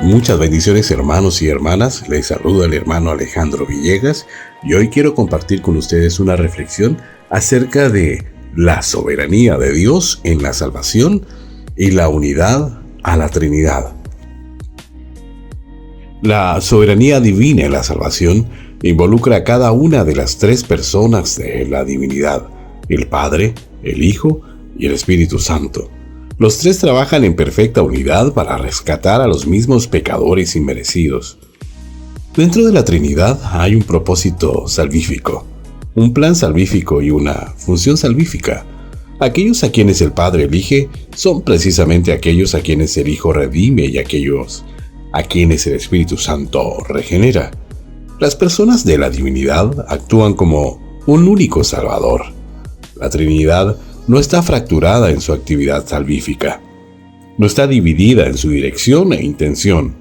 Muchas bendiciones, hermanos y hermanas. Les saluda el hermano Alejandro Villegas y hoy quiero compartir con ustedes una reflexión acerca de la soberanía de Dios en la salvación y la unidad a la Trinidad. La soberanía divina en la salvación involucra a cada una de las tres personas de la divinidad: el Padre, el Hijo y el Espíritu Santo. Los tres trabajan en perfecta unidad para rescatar a los mismos pecadores inmerecidos. Dentro de la Trinidad hay un propósito salvífico, un plan salvífico y una función salvífica. Aquellos a quienes el Padre elige son precisamente aquellos a quienes el Hijo redime y aquellos a quienes el Espíritu Santo regenera. Las personas de la divinidad actúan como un único Salvador. La Trinidad no está fracturada en su actividad salvífica. No está dividida en su dirección e intención,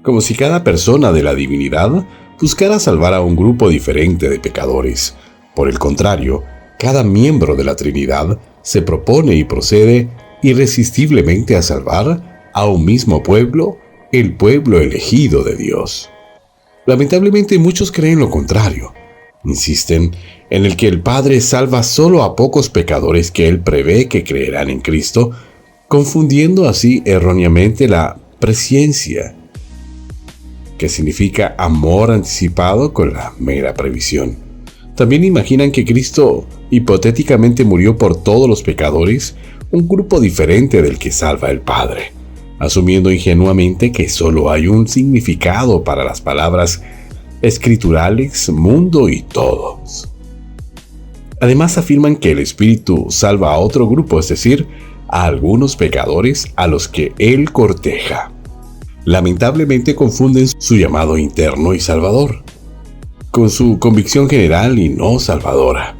como si cada persona de la divinidad buscara salvar a un grupo diferente de pecadores. Por el contrario, cada miembro de la Trinidad se propone y procede irresistiblemente a salvar a un mismo pueblo, el pueblo elegido de Dios. Lamentablemente muchos creen lo contrario. Insisten en el que el Padre salva solo a pocos pecadores que Él prevé que creerán en Cristo, confundiendo así erróneamente la presciencia, que significa amor anticipado, con la mera previsión. También imaginan que Cristo hipotéticamente murió por todos los pecadores, un grupo diferente del que salva el Padre, asumiendo ingenuamente que solo hay un significado para las palabras escriturales, mundo y todos. Además afirman que el Espíritu salva a otro grupo, es decir, a algunos pecadores a los que Él corteja. Lamentablemente confunden su llamado interno y salvador con su convicción general y no salvadora.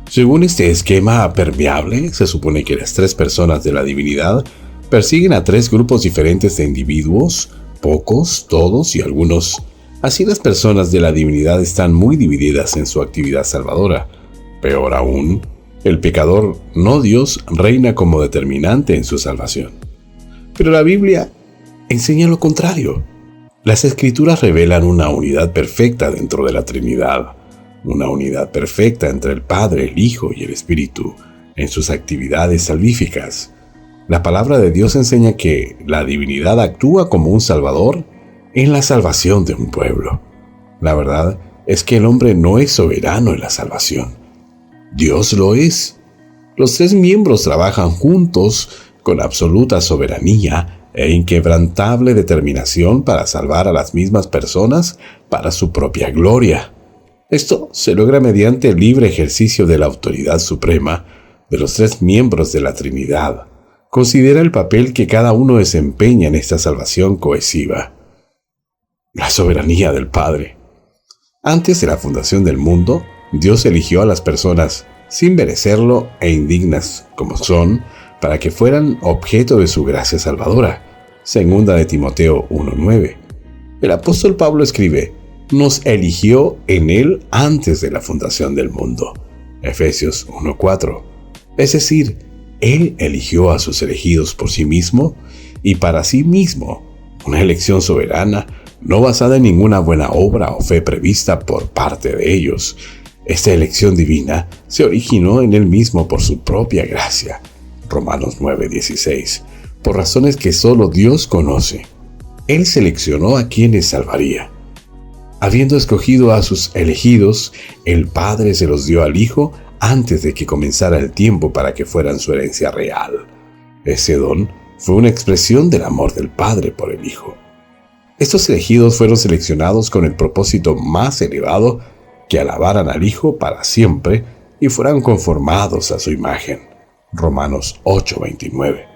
Según este esquema permeable, se supone que las tres personas de la divinidad persiguen a tres grupos diferentes de individuos, pocos, todos y algunos. Así las personas de la divinidad están muy divididas en su actividad salvadora. Peor aún, el pecador, no Dios, reina como determinante en su salvación. Pero la Biblia enseña lo contrario. Las Escrituras revelan una unidad perfecta dentro de la Trinidad, una unidad perfecta entre el Padre, el Hijo y el Espíritu en sus actividades salvíficas. La palabra de Dios enseña que la divinidad actúa como un salvador en la salvación de un pueblo. La verdad es que el hombre no es soberano en la salvación. Dios lo es. Los tres miembros trabajan juntos con absoluta soberanía e inquebrantable determinación para salvar a las mismas personas para su propia gloria. Esto se logra mediante el libre ejercicio de la autoridad suprema de los tres miembros de la Trinidad. Considera el papel que cada uno desempeña en esta salvación cohesiva. La soberanía del Padre. Antes de la fundación del mundo, Dios eligió a las personas sin merecerlo e indignas como son, para que fueran objeto de su gracia salvadora. Segunda de Timoteo 1:9. El apóstol Pablo escribe: nos eligió en Él antes de la fundación del mundo. Efesios 1:4. Es decir, Él eligió a sus elegidos por sí mismo y para sí mismo, una elección soberana, no basada en ninguna buena obra o fe prevista por parte de ellos. Esta elección divina se originó en Él mismo por su propia gracia. Romanos 9:16. Por razones que solo Dios conoce, Él seleccionó a quienes salvaría. Habiendo escogido a sus elegidos, el Padre se los dio al Hijo antes de que comenzara el tiempo para que fueran su herencia real. Ese don fue una expresión del amor del Padre por el Hijo. Estos elegidos fueron seleccionados con el propósito más elevado: que alabaran al Hijo para siempre y fueran conformados a su imagen. Romanos 8:29.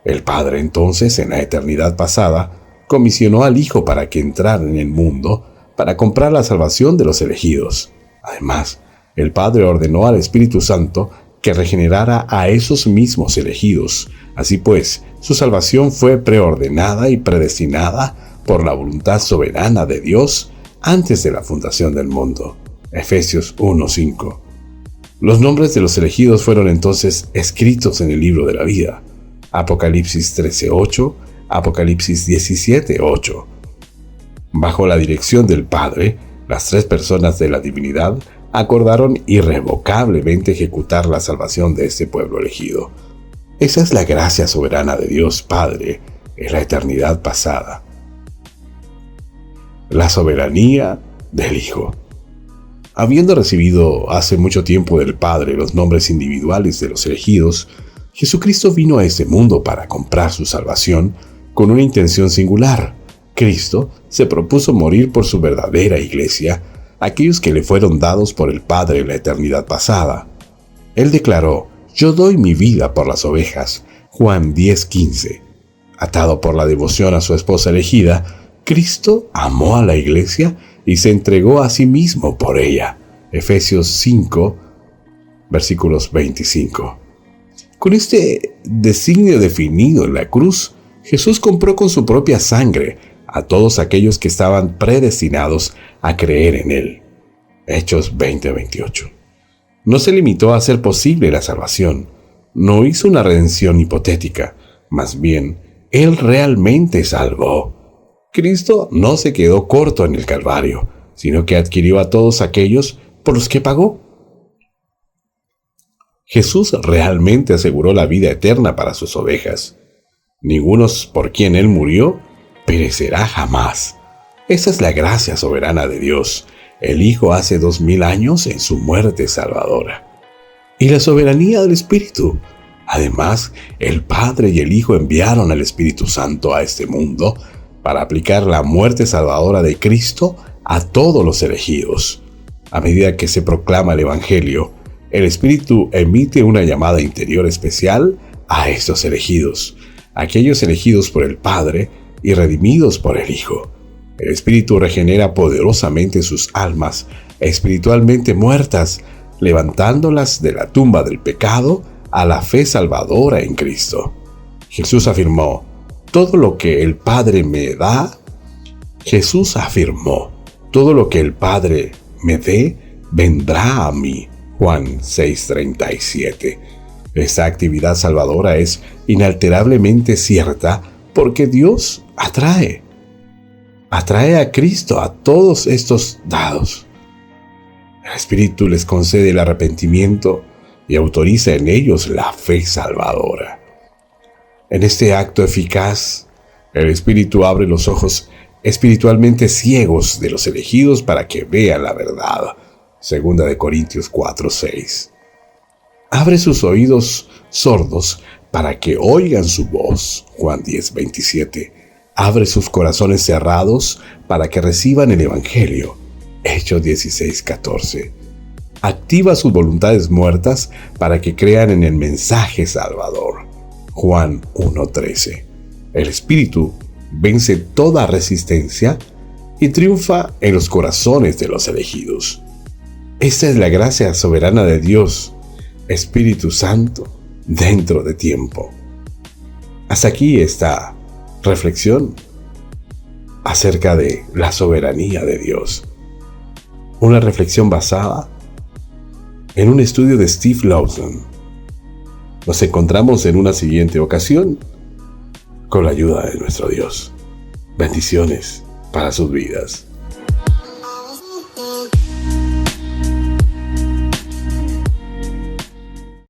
El Padre entonces, en la eternidad pasada, comisionó al Hijo para que entrara en el mundo para comprar la salvación de los elegidos. Además, el Padre ordenó al Espíritu Santo que regenerara a esos mismos elegidos. Así pues, su salvación fue preordenada y predestinada por la voluntad soberana de Dios antes de la fundación del mundo. Efesios 1:5. Los nombres de los elegidos fueron entonces escritos en el libro de la vida. Apocalipsis 13:8 Apocalipsis 17:8. Bajo la dirección del Padre, las tres personas de la divinidad acordaron irrevocablemente ejecutar la salvación de este pueblo elegido. Esa es la gracia soberana de Dios Padre en la eternidad pasada. La soberanía del Hijo. Habiendo recibido hace mucho tiempo del Padre los nombres individuales de los elegidos, Jesucristo vino a este mundo para comprar su salvación con una intención singular. Cristo se propuso morir por su verdadera iglesia, aquellos que le fueron dados por el Padre en la eternidad pasada. Él declaró: «Yo doy mi vida por las ovejas», Juan 10:15. Atado por la devoción a su esposa elegida, Cristo amó a la iglesia y se entregó a sí mismo por ella. Efesios 5, versículos 25. Con este designio definido en la cruz, Jesús compró con su propia sangre a todos aquellos que estaban predestinados a creer en Él. Hechos 20:28. No se limitó a hacer posible la salvación, no hizo una redención hipotética, más bien, Él realmente salvó. Cristo no se quedó corto en el Calvario, sino que adquirió a todos aquellos por los que pagó. Jesús realmente aseguró la vida eterna para sus ovejas. Ninguno por quien Él murió perecerá jamás. Esa es la gracia soberana de Dios, el Hijo hace 2000 años en su muerte salvadora. Y la soberanía del Espíritu. Además, el Padre y el Hijo enviaron al Espíritu Santo a este mundo para aplicar la muerte salvadora de Cristo a todos los elegidos. A medida que se proclama el Evangelio, el Espíritu emite una llamada interior especial a estos elegidos, aquellos elegidos por el Padre y redimidos por el Hijo. El Espíritu regenera poderosamente sus almas espiritualmente muertas, levantándolas de la tumba del pecado a la fe salvadora en Cristo. Jesús afirmó: todo lo que el Padre me da, todo lo que el Padre me dé, vendrá a mí. Juan 6:37. Esta actividad salvadora es inalterablemente cierta porque Dios atrae a Cristo a todos estos dados. El Espíritu les concede el arrepentimiento y autoriza en ellos la fe salvadora. En este acto eficaz, el Espíritu abre los ojos espiritualmente ciegos de los elegidos para que vean la verdad. 2 Corintios 4:6. Abre sus oídos sordos para que oigan su voz. Juan 10:27. Abre sus corazones cerrados para que reciban el Evangelio. Hechos 16:14. Activa sus voluntades muertas para que crean en el mensaje salvador. Juan 1:13. El Espíritu vence toda resistencia y triunfa en los corazones de los elegidos. Esta es la gracia soberana de Dios, Espíritu Santo, dentro de tiempo. Hasta aquí esta reflexión acerca de la soberanía de Dios. Una reflexión basada en un estudio de Steve Lawson. Nos encontramos en una siguiente ocasión con la ayuda de nuestro Dios. Bendiciones para sus vidas.